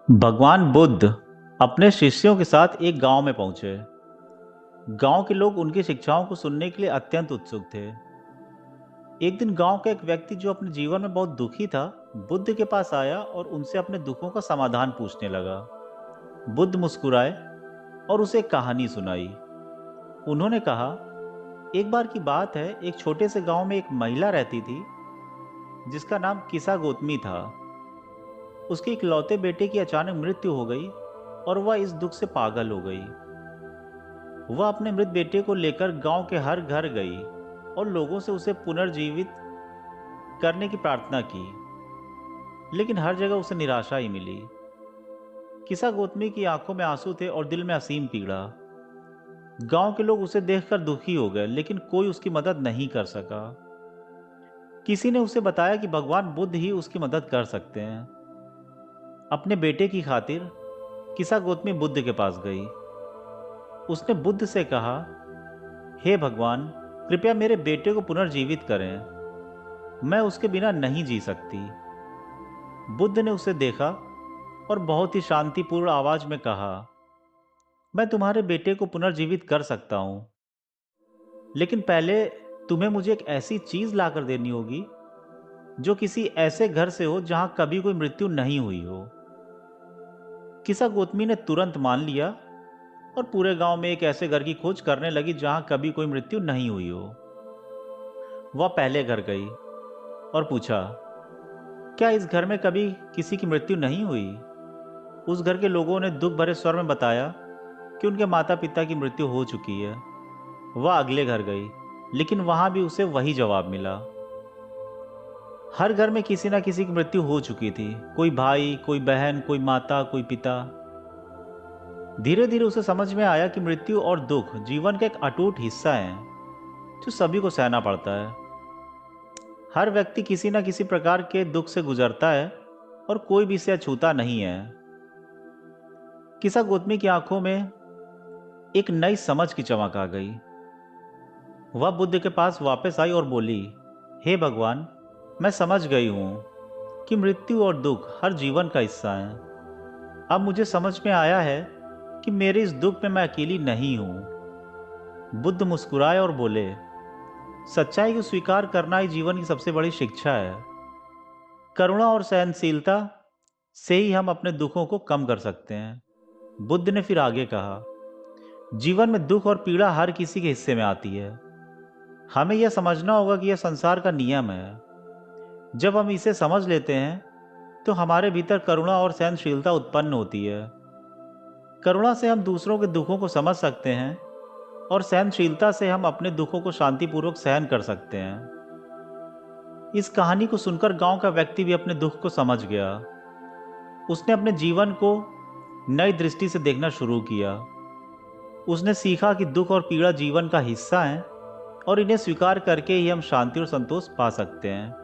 भगवान बुद्ध अपने शिष्यों के साथ एक गांव में पहुंचे। गांव के लोग उनकी शिक्षाओं को सुनने के लिए अत्यंत उत्सुक थे। एक दिन गांव का एक व्यक्ति जो अपने जीवन में बहुत दुखी था, बुद्ध के पास आया और उनसे अपने दुखों का समाधान पूछने लगा। बुद्ध मुस्कुराए और उसे एक कहानी सुनाई। उन्होंने कहा, एक बार की बात है, एक छोटे से गांव में एक महिला रहती थी जिसका नाम किसा गौतमी था। उसके इकलौते बेटे की अचानक मृत्यु हो गई और वह इस दुख से पागल हो गई। वह अपने मृत बेटे को लेकर गांव के हर घर गई और लोगों से उसे पुनर्जीवित करने की प्रार्थना की, लेकिन हर जगह उसे निराशा ही मिली। किसा गौतमी की आंखों में आंसू थे और दिल में असीम पीड़ा। गांव के लोग उसे देखकर दुखी हो गए, लेकिन कोई उसकी मदद नहीं कर सका। किसी ने उसे बताया कि भगवान बुद्ध ही उसकी मदद कर सकते हैं। अपने बेटे की खातिर किसा गौतमी बुद्ध के पास गई। उसने बुद्ध से कहा, हे भगवान, कृपया मेरे बेटे को पुनर्जीवित करें। मैं उसके बिना नहीं जी सकती। बुद्ध ने उसे देखा और बहुत ही शांतिपूर्ण आवाज में कहा, मैं तुम्हारे बेटे को पुनर्जीवित कर सकता हूं, लेकिन पहले तुम्हें मुझे एक ऐसी चीज लाकर देनी होगी जो किसी ऐसे घर से हो जहां कभी कोई मृत्यु नहीं हुई हो। किसा गौतमी ने तुरंत मान लिया और पूरे गांव में एक ऐसे घर की खोज करने लगी जहां कभी कोई मृत्यु नहीं हुई हो। वह पहले घर गई और पूछा, क्या इस घर में कभी किसी की मृत्यु नहीं हुई? उस घर के लोगों ने दुख भरे स्वर में बताया कि उनके माता पिता की मृत्यु हो चुकी है। वह अगले घर गई, लेकिन वहां भी उसे वही जवाब मिला। हर घर में किसी न किसी की मृत्यु हो चुकी थी, कोई भाई, कोई बहन, कोई माता, कोई पिता। धीरे धीरे उसे समझ में आया कि मृत्यु और दुख जीवन का एक अटूट हिस्सा है जो सभी को सहना पड़ता है। हर व्यक्ति किसी न किसी प्रकार के दुख से गुजरता है और कोई भी इसे अछूता नहीं है। किसा गौतमी की आंखों में एक नई समझ की चमक आ गई। वह बुद्ध के पास वापस आई और बोली, हे भगवान, मैं समझ गई हूं कि मृत्यु और दुख हर जीवन का हिस्सा है। अब मुझे समझ में आया है कि मेरे इस दुख में मैं अकेली नहीं हूं। बुद्ध मुस्कुराए और बोले, सच्चाई को स्वीकार करना ही जीवन की सबसे बड़ी शिक्षा है। करुणा और सहनशीलता से ही हम अपने दुखों को कम कर सकते हैं। बुद्ध ने फिर आगे कहा, जीवन में दुख और पीड़ा हर किसी के हिस्से में आती है। हमें यह समझना होगा कि यह संसार का नियम है। जब हम इसे समझ लेते हैं तो हमारे भीतर करुणा और सहनशीलता उत्पन्न होती है। करुणा से हम दूसरों के दुखों को समझ सकते हैं और सहनशीलता से हम अपने दुखों को शांतिपूर्वक सहन कर सकते हैं। इस कहानी को सुनकर गांव का व्यक्ति भी अपने दुख को समझ गया। उसने अपने जीवन को नई दृष्टि से देखना शुरू किया। उसने सीखा कि दुख और पीड़ा जीवन का हिस्सा हैं और इन्हें स्वीकार करके ही हम शांति और संतोष पा सकते हैं।